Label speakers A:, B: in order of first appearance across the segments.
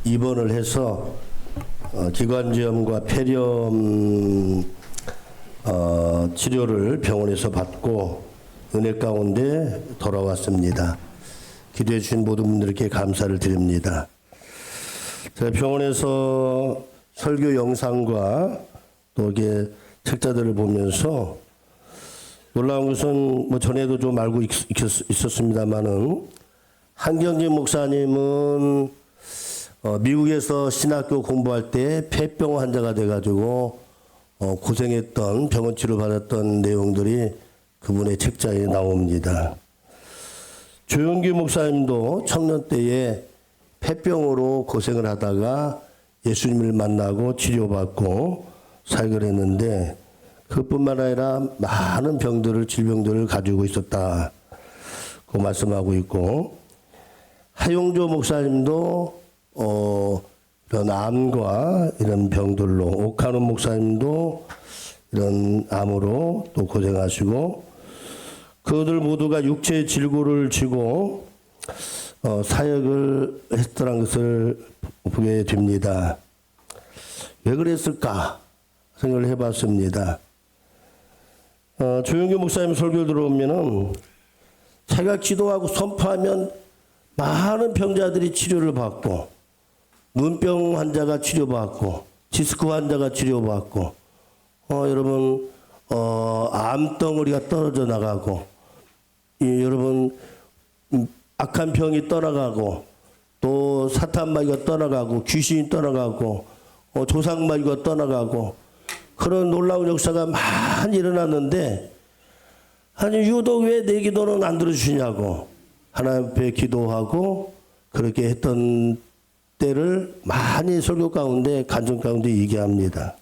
A: 입원을 해서 기관지염과 폐렴 치료를 병원에서 받고 은혜 가운데 돌아왔습니다. 기도해 주신 모든 분들께 감사를 드립니다. 제가 병원에서 설교 영상과 또 이게 책자들을 보면서 놀라운 것은 뭐 전에도 좀 알고 있었습니다만은 한경재 목사님은 미국에서 신학교 공부할 때 폐병 환자가 돼가지고 고생했던 병원 치료 받았던 내용들이 그분의 책자에 나옵니다. 조용기 목사님도 청년 때에 폐병으로 고생을 하다가 예수님을 만나고 치료받고 사역을 했는데 그뿐만 아니라 많은 질병들을 가지고 있었다고 말씀하고 있고, 하용조 목사님도 이런 암과 이런 병들로, 옥한원 목사님도 이런 암으로 또 고생하시고, 그들 모두가 육체의 질고를 지고 사역을 했더란 것을 보게 됩니다. 왜 그랬을까 생각을 해봤습니다. 조용기 목사님 설교 들어오면은 제가 기도하고 선포하면 많은 병자들이 치료를 받고, 눈병 환자가 치료받고, 디스크 환자가 치료받고, 여러분 암덩어리가 떨어져 나가고, 여러분 악한 병이 떠나가고, 또 사탄마귀가 떠나가고, 귀신이 떠나가고, 조상마귀가 떠나가고, 그런 놀라운 역사가 많이 일어났는데, 아니 유독 왜 내 기도는 안 들어주시냐고 하나님 앞에 기도하고 그렇게 했던 때를 많이 설교 가운데, 간증 가운데 얘기합니다.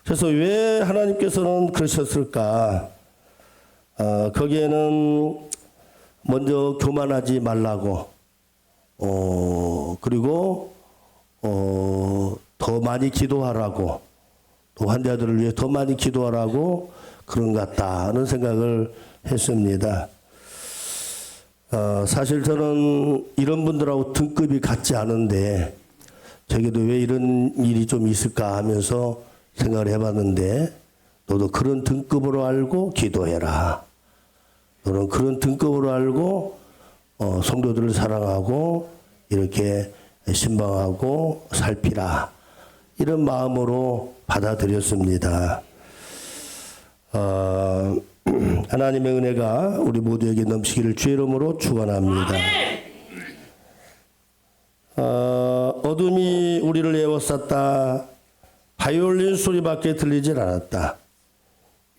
A: 그래서 왜 하나님께서는 그러셨을까? 거기에는 먼저 교만하지 말라고, 그리고 더 많이 기도하라고, 또 환자들을 위해 더 많이 기도하라고 그런 것 같다는 생각을 했습니다. 사실 저는 이런 분들하고 등급이 같지 않은데 저기도 왜 이런 일이 좀 있을까 하면서 생각을 해봤는데, 너도 그런 등급으로 알고 기도해라. 너는 그런 등급으로 알고 성도들을 사랑하고 이렇게 신방하고 살피라. 이런 마음으로 받아들였습니다. 하나님의 은혜가 우리 모두에게 넘치기를 주의 이름으로 축원합니다. 어둠이 우리를 에워쌌다. 바이올린 소리밖에 들리질 않았다.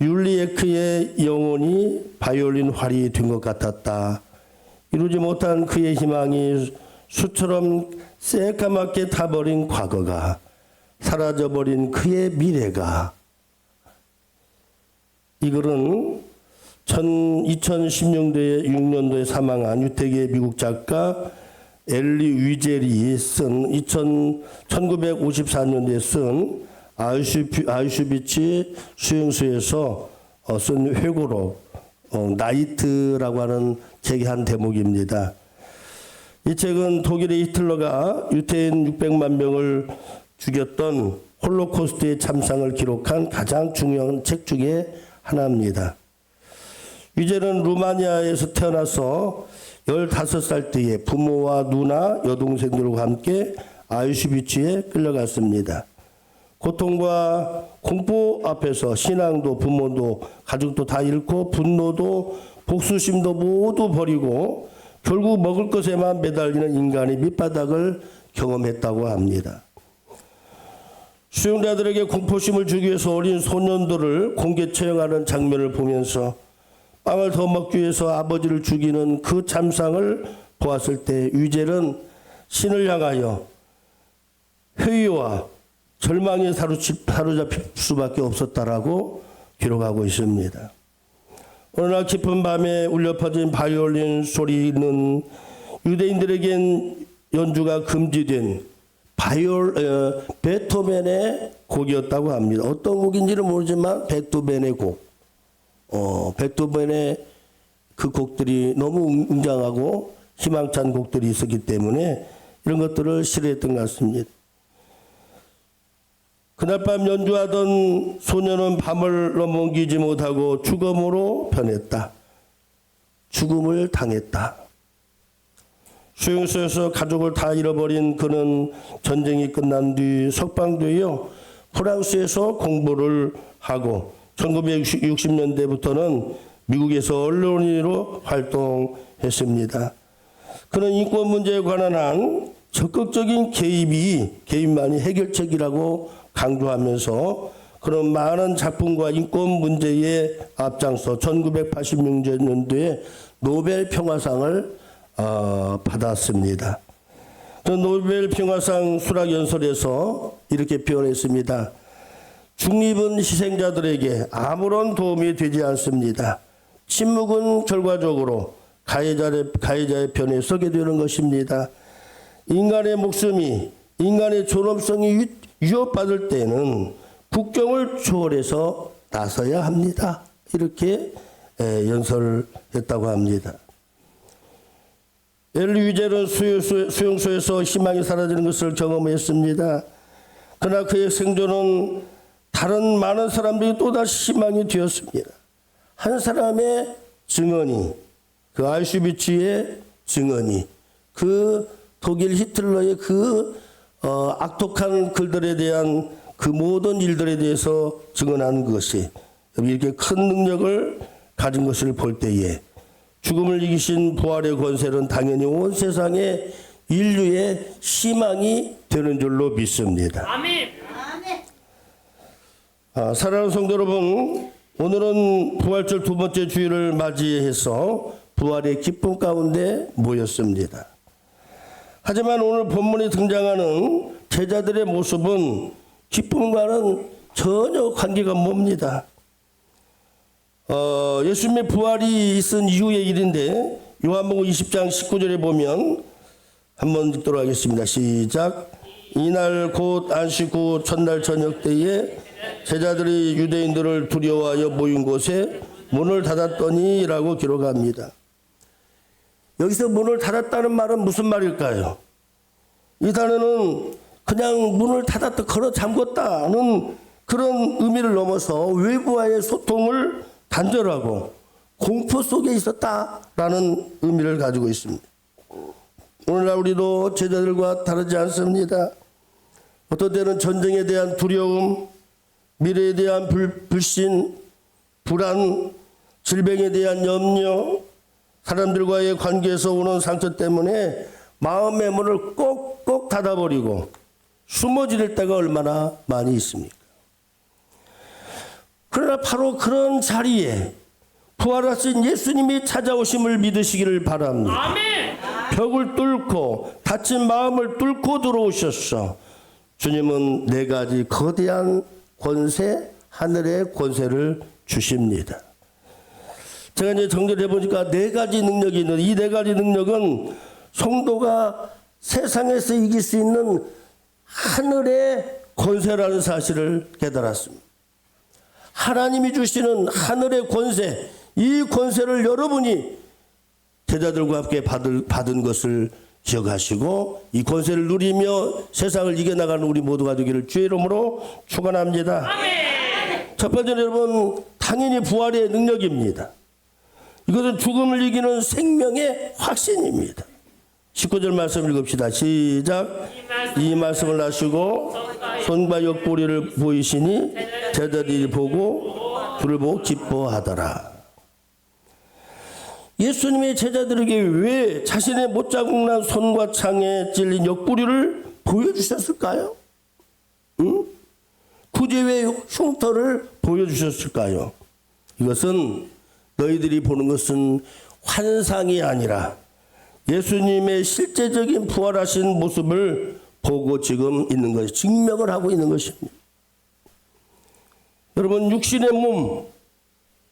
A: 율리에크의 영혼이 바이올린 활이 된 것 같았다. 이루지 못한 그의 희망이 수처럼 새까맣게 타버린 과거가, 사라져버린 그의 미래가. 이 글은 2016년도에 사망한 유태계 미국 작가 엘리 위젤이 쓴 1954년도에 쓴 아우슈비츠 수용소에서 쓴 회고록 나이트라고 하는 책의 한 대목입니다. 이 책은 독일의 히틀러가 유태인 600만 명을 죽였던 홀로코스트의 참상을 기록한 가장 중요한 책 중에 하나입니다. 위젤은 루마니아에서 태어나서 15살 때에 부모와 누나, 여동생들과 함께 아우슈비츠에 끌려갔습니다. 고통과 공포 앞에서 신앙도, 부모도, 가족도 다 잃고, 분노도, 복수심도 모두 버리고 결국 먹을 것에만 매달리는 인간의 밑바닥을 경험했다고 합니다. 수용자들에게 공포심을 주기 위해서 어린 소년들을 공개 처형하는 장면을 보면서 빵을 더 먹기 위해서 아버지를 죽이는 그 참상을 보았을 때 위젤은 신을 향하여 회의와 절망에 사로잡힐 수밖에 없었다라고 기록하고 있습니다. 어느 날 깊은 밤에 울려 퍼진 바이올린 소리는 유대인들에겐 연주가 금지된 베토벤의 곡이었다고 합니다. 어떤 곡인지는 모르지만 베토벤의 곡. 베토벤의 그 곡들이 너무 웅장하고 희망찬 곡들이 있었기 때문에 이런 것들을 싫어했던 것 같습니다. 그날 밤 연주하던 소녀는 밤을 넘기지 못하고 죽음으로 변했다. 죽음을 당했다. 수용소에서 가족을 다 잃어버린 그는 전쟁이 끝난 뒤 석방되어 프랑스에서 공부를 하고 1960년대부터는 미국에서 언론인으로 활동했습니다. 그는 인권 문제에 관한 한 적극적인 개입만이 해결책이라고 강조하면서 그런 많은 작품과 인권 문제에 앞장서 1986년도에 노벨 평화상을 받았습니다. 그 노벨 평화상 수락 연설에서 이렇게 표현했습니다. 중립은 희생자들에게 아무런 도움이 되지 않습니다. 침묵은 결과적으로 가해자의 편에 서게 되는 것입니다. 인간의 목숨이, 인간의 존엄성이 위협받을 때는 국경을 초월해서 나서야 합니다. 이렇게 연설했다고 합니다. 엘리 위젤은 수용소에서 희망이 사라지는 것을 경험했습니다. 그러나 그의 생존은 다른 많은 사람들이 또다시 희망이 되었습니다. 한 사람의 증언이, 그 아우슈비츠의 증언이, 그 독일 히틀러의 그 악독한 글들에 대한 그 모든 일들에 대해서 증언하는 것이 이렇게 큰 능력을 가진 것을 볼 때에 죽음을 이기신 부활의 권세는 당연히 온 세상의 인류의 희망이 되는 줄로 믿습니다.
B: 아멘.
A: 사랑하는 성도 여러분, 오늘은 부활절 두 번째 주일을 맞이해서 부활의 기쁨 가운데 모였습니다. 하지만 오늘 본문에 등장하는 제자들의 모습은 기쁨과는 전혀 관계가 멉니다. 예수님의 부활이 있은 이후의 일인데 요한복음 20장 19절에 보면 한번 읽도록 하겠습니다. 시작. 이날 곧 안식 후 첫날 저녁 때에 제자들이 유대인들을 두려워하여 모인 곳에 문을 닫았더니 라고 기록합니다. 여기서 문을 닫았다는 말은 무슨 말일까요? 이 단어는 그냥 문을 닫았다 걸어 잠궜다는 그런 의미를 넘어서 외부와의 소통을 단절하고 공포 속에 있었다라는 의미를 가지고 있습니다. 오늘날 우리도 제자들과 다르지 않습니다. 어떤 때는 전쟁에 대한 두려움, 미래에 대한 불신, 불안, 질병에 대한 염려, 사람들과의 관계에서 오는 상처 때문에 마음의 문을 꼭꼭 닫아버리고 숨어질 때가 얼마나 많이 있습니까? 그러나 바로 그런 자리에 부활하신 예수님이 찾아오심을 믿으시기를 바랍니다.
B: 아멘.
A: 벽을 뚫고 닫힌 마음을 뚫고 들어오셨어. 주님은 네 가지 거대한 권세, 하늘의 권세를 주십니다. 제가 이제 정리를 해보니까 네 가지 능력이 있는데 이 네 가지 능력은 성도가 세상에서 이길 수 있는 하늘의 권세라는 사실을 깨달았습니다. 하나님이 주시는 하늘의 권세, 이 권세를 여러분이 제자들과 함께 받은 것을 기억하시고 이 권세를 누리며 세상을 이겨나가는 우리 모두가 되기를 주의 이름으로 축원합니다. 첫 번째 여러분, 당연히 부활의 능력입니다. 이것은 죽음을 이기는 생명의 확신입니다. 19절 말씀 읽읍시다. 시작. 이 말씀을 하시고 손과 옆구리를 보이시니 제자들이 보고 주를 보고 기뻐하더라. 예수님의 제자들에게 왜 자신의 못자국난 손과 창에 찔린 옆구리를 보여주셨을까요? 응? 굳이 왜 흉터를 보여주셨을까요? 이것은 너희들이 보는 것은 환상이 아니라 예수님의 실제적인 부활하신 모습을 보고 지금 있는 것이 증명을 하고 있는 것입니다. 여러분 육신의 몸,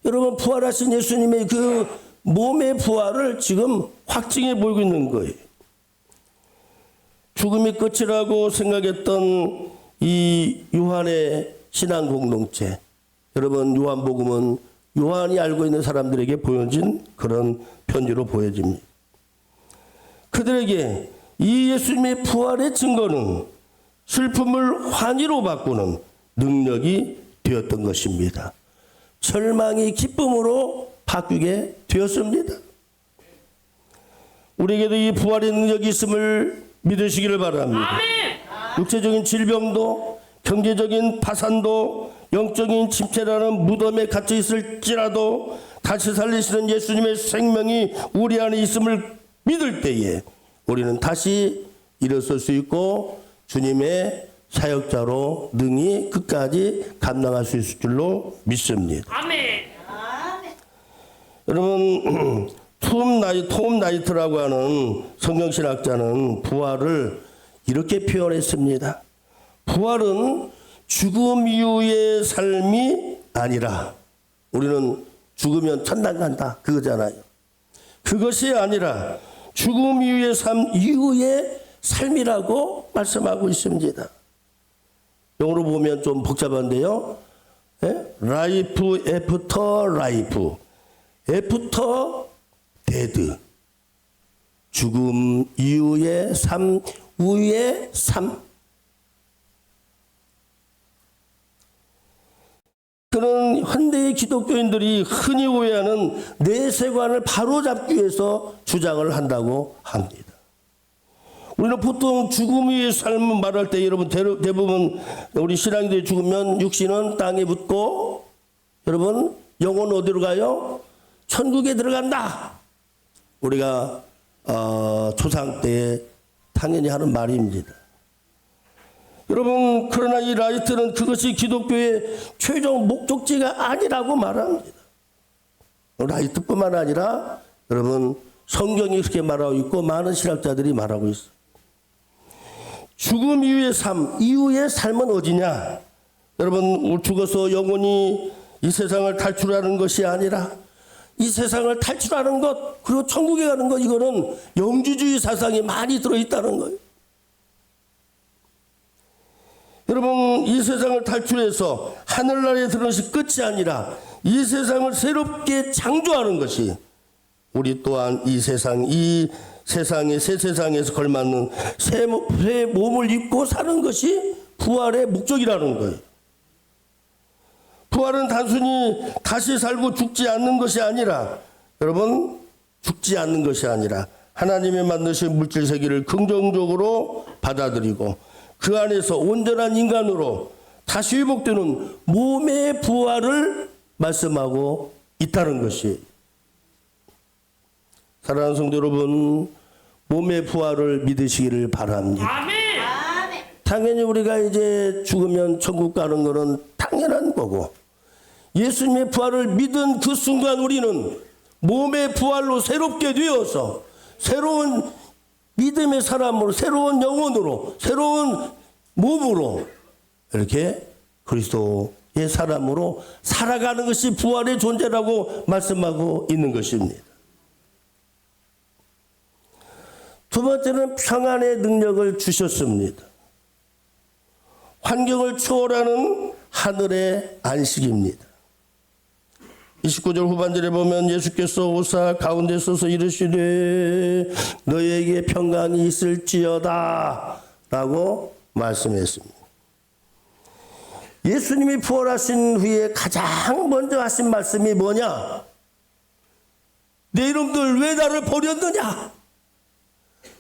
A: 여러분 부활하신 예수님의 그 몸의 부활을 지금 확증해 보이고 있는 거예요. 죽음이 끝이라고 생각했던 이 요한의 신앙 공동체, 여러분 요한복음은 요한이 알고 있는 사람들에게 보여진 그런 편지로 보여집니다. 그들에게 이 예수님의 부활의 증거는 슬픔을 환희로 바꾸는 능력이 되었던 것입니다. 절망이 기쁨으로 바뀌게 되었습니다. 우리에게도 이 부활의 능력이 있음을 믿으시기를 바랍니다. 육체적인 질병도 경제적인 파산도 영적인 침체라는 무덤에 갇혀 있을지라도 다시 살리시는 예수님의 생명이 우리 안에 있음을 믿을 때에 우리는 다시 일어설 수 있고 주님의 사역자로 능히 끝까지 감당할 수 있을 줄로 믿습니다.
B: 아멘.
A: 여러분 톰 나이트라고 하는 성경신학자는 부활을 이렇게 표현했습니다. 부활은 죽음 이후의 삶이 아니라, 우리는 죽으면 천당 간다 그거잖아요. 그것이 아니라 죽음 이후의 삶이라고 말씀하고 있습니다. 영어로 보면 좀 복잡한데요. Life after life, after dead, 죽음 이후의 삶, 후의 삶. 그런 현대의 기독교인들이 흔히 오해하는 내세관을 바로잡기 위해서 주장을 한다고 합니다. 우리는 보통 죽음 이후의 삶을 말할 때 여러분 대부분 우리 신앙인들이 죽으면 육신은 땅에 묻고 여러분 영혼은 어디로 가요? 천국에 들어간다. 우리가 초상 때에 당연히 하는 말입니다. 여러분 그러나 이 라이트는 그것이 기독교의 최종 목적지가 아니라고 말합니다. 라이트뿐만 아니라 여러분 성경이 그렇게 말하고 있고 많은 신학자들이 말하고 있어요. 죽음 이후의 삶, 이후의 삶은 어디냐? 여러분 죽어서 영혼이 이 세상을 탈출하는 것이 아니라 이 세상을 탈출하는 것, 그리고 천국에 가는 것, 이거는 영주주의 사상이 많이 들어있다는 거예요. 여러분 이 세상을 탈출해서 하늘나라에 들어오는 것이 끝이 아니라 이 세상을 새롭게 창조하는 것이, 우리 또한 이 세상의 새 세상에서 걸맞는 새 몸을 입고 사는 것이 부활의 목적이라는 거예요. 부활은 단순히 다시 살고 죽지 않는 것이 아니라, 여러분 죽지 않는 것이 아니라 하나님이 만드신 물질 세계를 긍정적으로 받아들이고 그 안에서 온전한 인간으로 다시 회복되는 몸의 부활을 말씀하고 있다는 것이에요. 사랑하는 성도 여러분, 몸의 부활을 믿으시기를 바랍니다.
B: 아멘.
A: 당연히 우리가 이제 죽으면 천국 가는 것은 당연한 거고, 예수님의 부활을 믿은 그 순간 우리는 몸의 부활로 새롭게 되어서 새로운 믿음의 사람으로, 새로운 영혼으로, 새로운 몸으로 이렇게 그리스도의 사람으로 살아가는 것이 부활의 존재라고 말씀하고 있는 것입니다. 두 번째는 평안의 능력을 주셨습니다. 환경을 초월하는 하늘의 안식입니다. 29절 후반절에 보면 예수께서 오사 가운데 서서 이르시되 너에게 평강이 있을지어다 라고 말씀했습니다. 예수님이 부활하신 후에 가장 먼저 하신 말씀이 뭐냐? 내 이놈들 왜 나를 버렸느냐?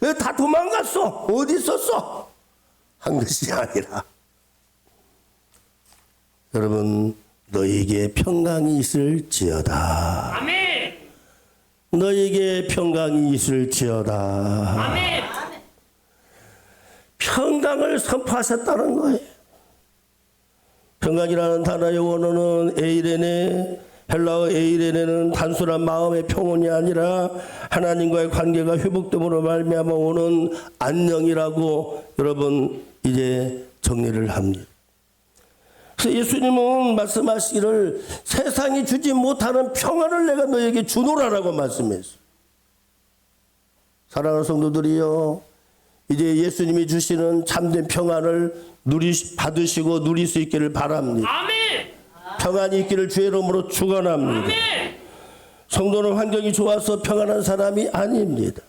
A: 왜 다 도망갔어? 어디 있었어? 한 것이 아니라, 여러분 너에게 평강이 있을지어다.
B: 아멘.
A: 너에게 평강이 있을지어다.
B: 아멘.
A: 평강을 선포하셨다는 거예요. 평강이라는 단어의 원어는 에이레네, 헬라어 에이레네는 단순한 마음의 평온이 아니라 하나님과의 관계가 회복됨으로 말미암아 오는 안녕이라고 여러분 이제 정리를 합니다. 그래서 예수님은 말씀하시기를 세상이 주지 못하는 평안을 내가 너에게 주노라라고 말씀했어요. 사랑하는 성도들이요, 이제 예수님이 주시는 참된 평안을 받으시고 누릴 수 있기를 바랍니다.
B: 아멘.
A: 평안이 있기를 주의 이름으로 축원합니다. 성도는 환경이 좋아서 평안한 사람이 아닙니다.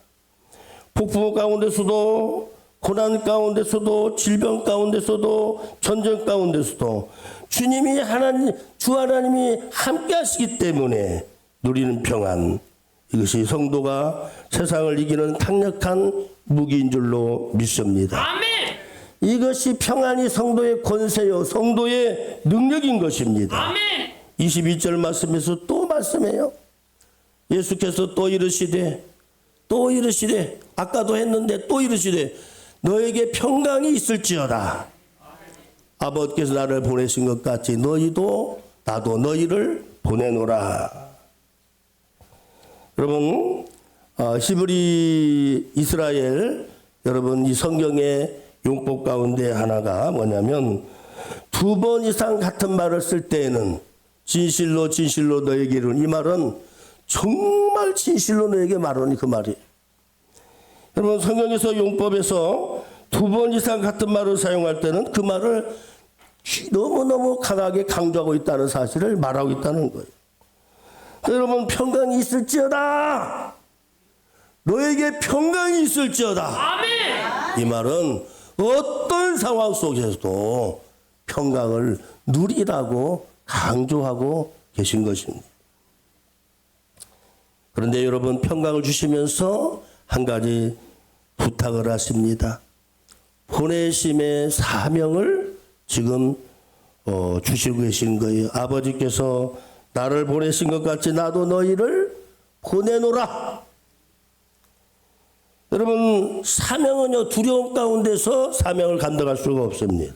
A: 폭풍 가운데서도 고난 가운데서도 질병 가운데서도 전쟁 가운데서도 주님이 주 하나님이 함께 하시기 때문에 누리는 평안, 이것이 성도가 세상을 이기는 강력한 무기인 줄로 믿습니다.
B: 아멘.
A: 이것이 평안이 성도의 권세요 성도의 능력인 것입니다.
B: 아멘.
A: 22절 말씀에서 또 말씀해요. 예수께서 또 이르시되 아까도 했는데 또 이르시되 너에게 평강이 있을지어다. 아버지께서 나를 보내신 것 같이 너희도 나도 너희를 보내노라. 여러분 히브리 이스라엘 여러분 이 성경의 용법 가운데 하나가 뭐냐면 2번 이상 같은 말을 쓸 때에는 진실로 너에게 이르노니, 이 말은 정말 진실로 너에게 말하니 그 말이에요. 여러분 성경에서 용법에서 2번 이상 같은 말을 사용할 때는 그 말을 너무너무 강하게 강조하고 있다는 사실을 말하고 있다는 거예요. 여러분 평강이 있을지어다. 너에게 평강이 있을지어다.
B: 아멘.
A: 이 말은 어떤 상황 속에서도 평강을 누리라고 강조하고 계신 것입니다. 그런데 여러분 평강을 주시면서 한 가지 부탁을 하십니다. 보내심의 사명을 지금 주시고 계신 거예요. 아버지께서 나를 보내신 것 같이 나도 너희를 보내노라. 여러분 사명은요 두려움 가운데서 사명을 감당할 수가 없습니다.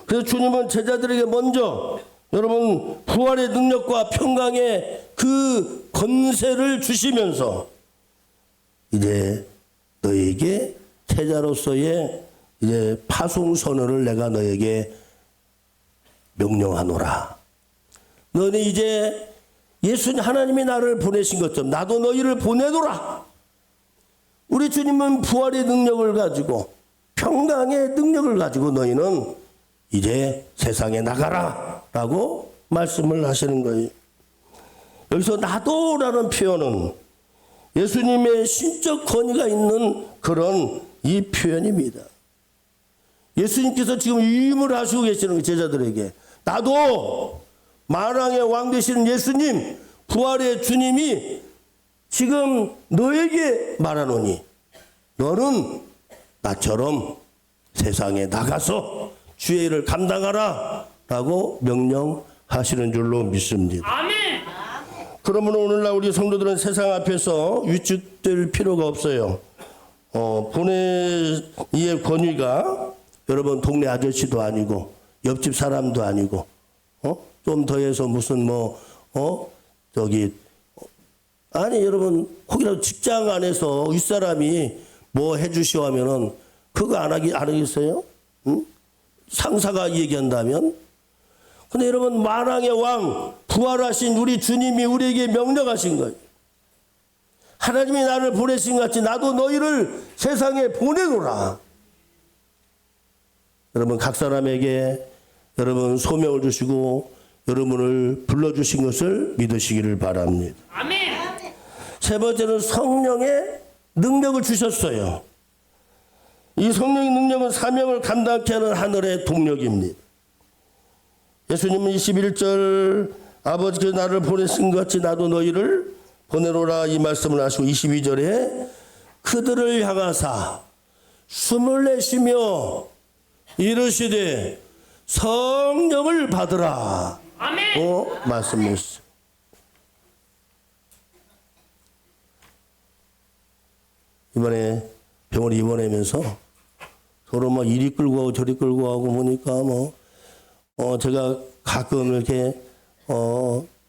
A: 그래서 주님은 제자들에게 먼저 여러분 부활의 능력과 평강의 그 권세를 주시면서 이제 너에게 제자로서의 이제 파송 선언을 내가 너에게 명령하노라. 너는 이제 예수님 하나님이 나를 보내신 것처럼 나도 너희를 보내노라. 우리 주님은 부활의 능력을 가지고 평강의 능력을 가지고 너희는 이제 세상에 나가라 라고 말씀을 하시는 거예요. 여기서 나도라는 표현은 예수님의 신적 권위가 있는 그런 이 표현입니다. 예수님께서 지금 위임을 하시고 계시는 거예요. 제자들에게 나도 만왕의 왕 되시는 예수님 부활의 주님이 지금 너에게 말하노니 너는 나처럼 세상에 나가서 주의 일을 감당하라 라고 명령하시는 줄로 믿습니다.
B: 아멘.
A: 그러면 오늘날 우리 성도들은 세상 앞에서 위축될 필요가 없어요. 보내의 권위가 여러분 동네 아저씨도 아니고 옆집 사람도 아니고 좀 더해서 무슨 아니 여러분 혹이라도 직장 안에서 윗사람이 뭐 해주시오 하면은 그거 안 하겠어요? 응? 상사가 얘기한다면. 근데 여러분 만왕의 왕 부활하신 우리 주님이 우리에게 명령하신 거예요. 하나님이 나를 보내신 것 같이 나도 너희를 세상에 보내노라. 여러분 각 사람에게 여러분 소명을 주시고 여러분을 불러주신 것을 믿으시기를 바랍니다.
B: 아멘.
A: 세 번째는 성령의 능력을 주셨어요. 이 성령의 능력은 사명을 감당케 하는 하늘의 동력입니다. 예수님은 21절 아버지께서 나를 보내신 것 같이 나도 너희를 보내노라 이 말씀을 하시고 22절에 그들을 향하사 숨을 내쉬며 이르시되 성령을 받으라.
B: 아멘.
A: 말씀했어요. 이번에 병원에 입원하면서 서로 막 이리 끌고 가고 저리 끌고 가고 보니까 제가 가끔 이렇게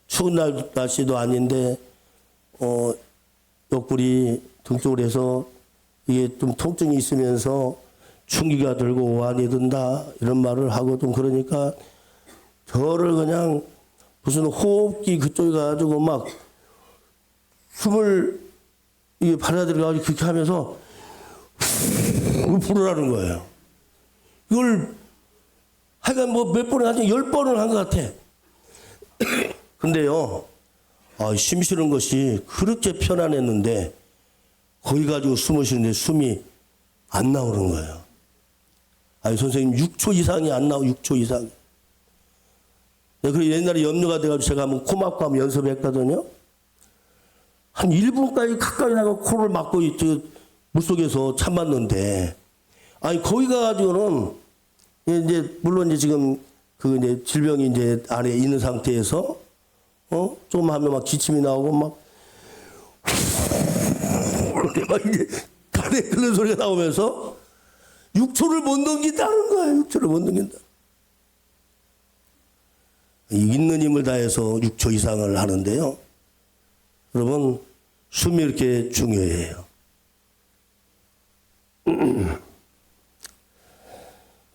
A: 추운 날씨도 아닌데 옆구리 등 쪽으로 해서 이게 좀 통증이 있으면서 충기가 들고 오한이 든다 이런 말을 하고 좀 그러니까 저를 그냥 무슨 호흡기 그쪽에 가지고 막 숨을 이게 받아들여가지고 그렇게 하면서 부르라는 거예요. 이걸 하여간 몇 번을 하지 10번을 한 것 같아. 근데요, 숨 쉬는 것이 그렇게 편안했는데 거기 가지고 숨을 쉬는데 숨이 안 나오는 거예요. 선생님 6초 이상이 안 나오고 6초 이상. 그리고 옛날에 염려가 돼가지고 제가 한번 코 막고 한번 연습했거든요. 한 1분까지 가까이 나가 코를 막고 물속에서 참았는데, 거기 가가지고는 이제 물론 이제 지금 그 이제 질병이 이제 안에 있는 상태에서 조금 하면 막 기침이 나오고 막 이제 간에 끓는 소리가 나오면서 6초를 못 넘긴다는 거예요. 6초를 못 넘긴다. 있는 힘을 다해서 6초 이상을 하는데요. 여러분, 숨이 이렇게 중요해요.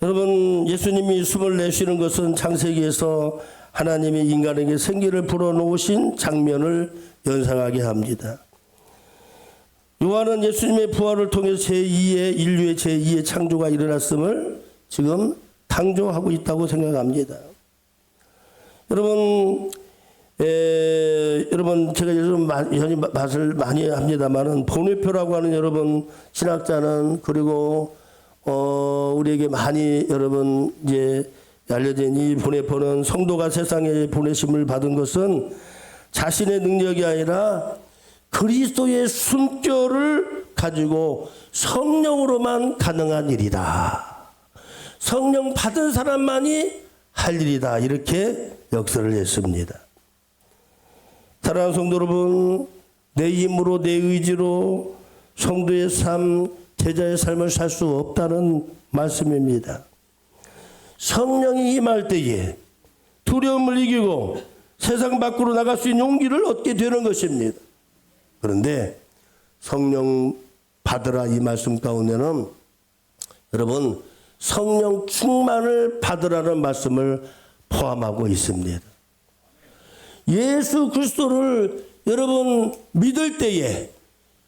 A: 여러분, 예수님이 숨을 내쉬는 것은 창세기에서 하나님이 인간에게 생기를 불어넣으신 장면을 연상하게 합니다. 요한은 예수님의 부활을 통해서 인류의 제2의 창조가 일어났음을 지금 당조하고 있다고 생각합니다. 여러분, 제가 요즘 말을 많이 합니다만은 보뇌표라고 하는 여러분 신학자는, 그리고 우리에게 많이 여러분 이제 알려진 이 보뇌표는 성도가 세상에 보내심을 받은 것은 자신의 능력이 아니라 그리스도의 숨결을 가지고 성령으로만 가능한 일이다. 성령 받은 사람만이 할 일이다. 이렇게 역설을 했습니다. 사랑하는 성도 여러분, 내 힘으로 내 의지로 성도의 삶, 제자의 삶을 살 수 없다는 말씀입니다. 성령이 임할 때에 두려움을 이기고 세상 밖으로 나갈 수 있는 용기를 얻게 되는 것입니다. 그런데 성령 받으라 이 말씀 가운데는 여러분 성령 충만을 받으라는 말씀을 포함하고 있습니다. 예수 그리스도를 여러분 믿을 때에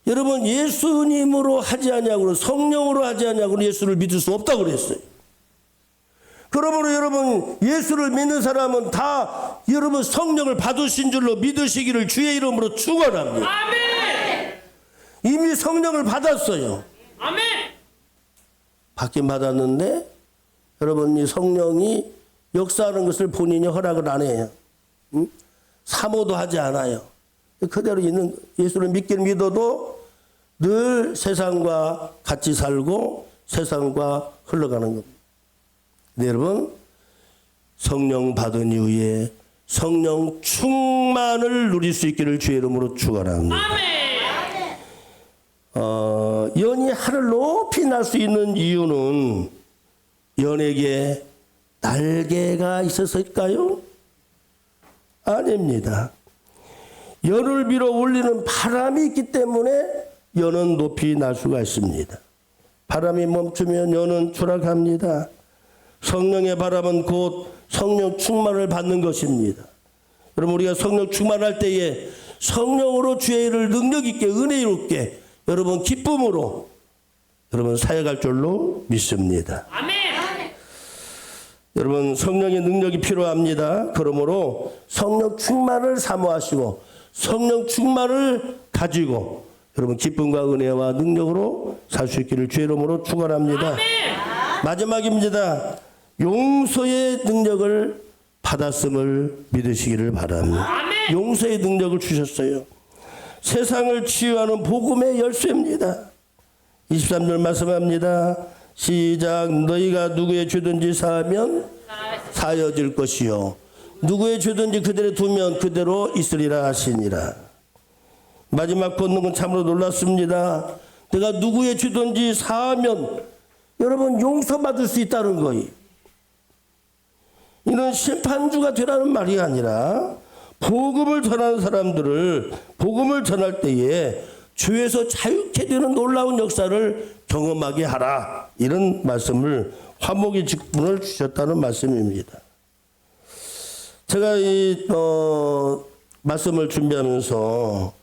A: 여러분 예수님으로 하지 아니하고 성령으로 하지 아니하고 예수를 믿을 수 없다고 그랬어요. 그러므로 여러분 예수를 믿는 사람은 다 여러분 성령을 받으신 줄로 믿으시기를 주의 이름으로 축원합니다.
B: 아멘.
A: 이미 성령을 받았어요.
B: 아멘.
A: 받긴 받았는데 여러분 이 성령이 역사하는 것을 본인이 허락을 안 해요. 응? 사모도 하지 않아요. 그대로 있는 예수를 믿긴 믿어도 늘 세상과 같이 살고 세상과 흘러가는 겁니다. 네, 여러분 성령 받은 이후에 성령 충만을 누릴 수 있기를 주의 이름으로 축원합니다. 연이 하늘 높이 날 수 있는 이유는 연에게 날개가 있었을까요? 아닙니다. 연을 밀어 올리는 바람이 있기 때문에 연은 높이 날 수가 있습니다. 바람이 멈추면 연은 추락합니다. 성령의 바람은 곧 성령 충만을 받는 것입니다. 여러분 우리가 성령 충만할 때에 성령으로 주의 일을 능력 있게 은혜롭게 여러분 기쁨으로 여러분 사역할 줄로 믿습니다.
B: 아멘.
A: 여러분 성령의 능력이 필요합니다. 그러므로 성령 충만을 사모하시고 성령 충만을 가지고 여러분 기쁨과 은혜와 능력으로 살 수 있기를 주의 이름으로 축원합니다.
B: 아멘.
A: 마지막입니다. 용서의 능력을 받았음을 믿으시기를 바랍니다.
B: 아멘.
A: 용서의 능력을 주셨어요. 세상을 치유하는 복음의 열쇠입니다. 23절 말씀합니다. 시작. 너희가 누구의 죄든지 사하면 사여질 것이요 누구의 죄든지 그대로 두면 그대로 있으리라 하시니라. 마지막 본능은 참으로 놀랐습니다. 내가 누구의 죄든지 사하면 여러분 용서받을 수 있다는 거예요. 이는 심판주가 되라는 말이 아니라 복음을 전하는 사람들을 복음을 전할 때에 죄에서 자유케 되는 놀라운 역사를 경험하게 하라. 이런 말씀을 화목의 직분을 주셨다는 말씀입니다. 제가 이 말씀을 준비하면서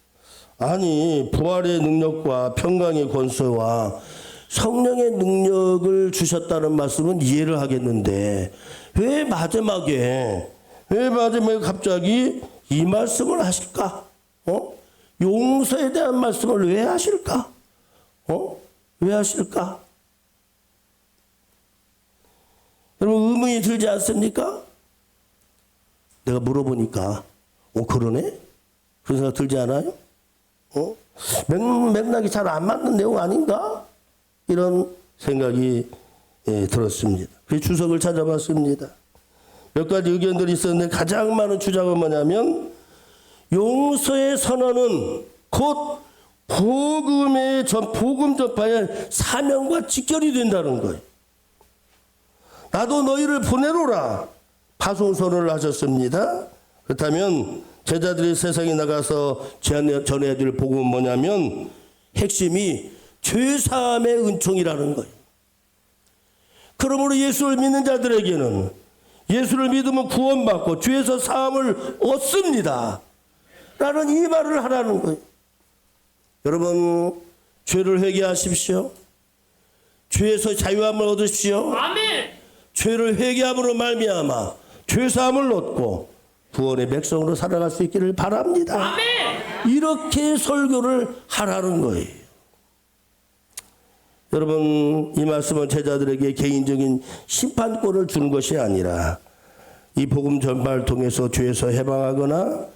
A: 아니 부활의 능력과 평강의 권세와 성령의 능력을 주셨다는 말씀은 이해를 하겠는데 왜 마지막에 왜 마지막에 갑자기 이 말씀을 하실까? 용서에 대한 말씀을 왜 하실까? 왜 하실까? 여러분 의문이 들지 않습니까? 내가 물어보니까 그러네? 그런 생각 들지 않아요? 맥락이 잘 안 맞는 내용 아닌가? 이런 생각이 들었습니다. 그래서 주석을 찾아봤습니다. 몇 가지 의견들이 있었는데 가장 많은 주장은 뭐냐면 용서의 선언은 곧 복음 전파의 사명과 직결이 된다는 거예요. 나도 너희를 보내노라 파송 선언을 하셨습니다. 그렇다면 제자들이 세상에 나가서 전해야 될 복음은 뭐냐면 핵심이 죄사함의 은총이라는 거예요. 그러므로 예수를 믿는 자들에게는 예수를 믿으면 구원받고 죄에서 사함을 얻습니다 라는 이 말을 하라는 거예요. 여러분 죄를 회개하십시오. 죄에서 자유함을 얻으십시오.
B: 아멘.
A: 죄를 회개함으로 말미암아 죄사함을 얻고 구원의 백성으로 살아갈 수 있기를 바랍니다.
B: 아멘.
A: 이렇게 설교를 하라는 거예요. 여러분 이 말씀은 제자들에게 개인적인 심판권을 주는 것이 아니라 이 복음 전파를 통해서 죄에서 해방하거나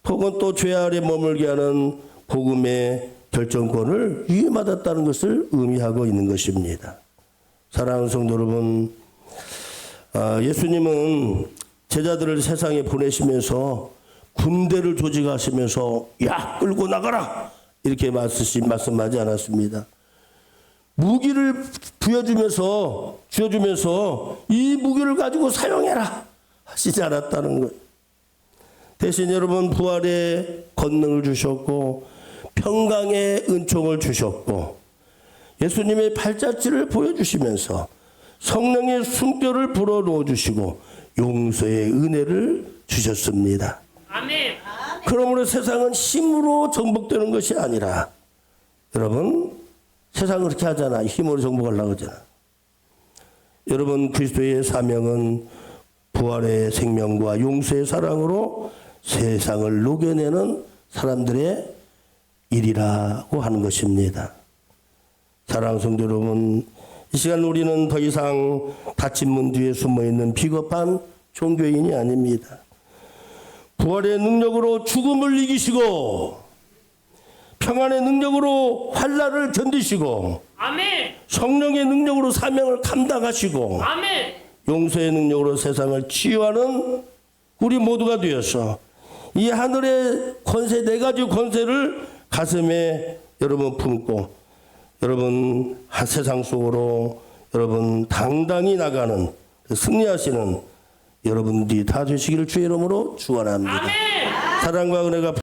A: 혹은 또 죄 아래 머물게 하는 복음의 결정권을 위임받았다는 것을 의미하고 있는 것입니다. 사랑하는 성도 여러분, 예수님은 제자들을 세상에 보내시면서 군대를 조직하시면서 야 끌고 나가라 이렇게 말씀하지 않았습니다. 무기를 주어주면서 이 무기를 가지고 사용해라 하시지 않았다는 거예요. 대신 여러분 부활의 권능을 주셨고 평강의 은총을 주셨고 예수님의 팔자취를 보여주시면서 성령의 숨결을 불어넣어 주시고 용서의 은혜를 주셨습니다.
B: 아멘.
A: 그러므로 세상은 힘으로 정복되는 것이 아니라 여러분 세상은 그렇게 하잖아. 힘으로 정복하려고 하잖아. 여러분 그리스도의 사명은 부활의 생명과 용서의 사랑으로 세상을 녹여내는 사람들의 일이라고 하는 것입니다. 사랑하는 성도 여러분, 이 시간 우리는 더 이상 닫힌 문 뒤에 숨어있는 비겁한 종교인이 아닙니다. 부활의 능력으로 죽음을 이기시고 평안의 능력으로 환난을 견디시고
B: 아멘.
A: 성령의 능력으로 사명을 감당하시고
B: 아멘.
A: 용서의 능력으로 세상을 치유하는 우리 모두가 되어서 이 하늘의 권세, 4가지 권세를 가슴에 여러분 품고 여러분 세상 속으로 여러분 당당히 나가는 승리하시는 여러분들이 다 되시기를 주의 이름으로 축원합니다.
B: 아멘.
A: 사랑과 은혜가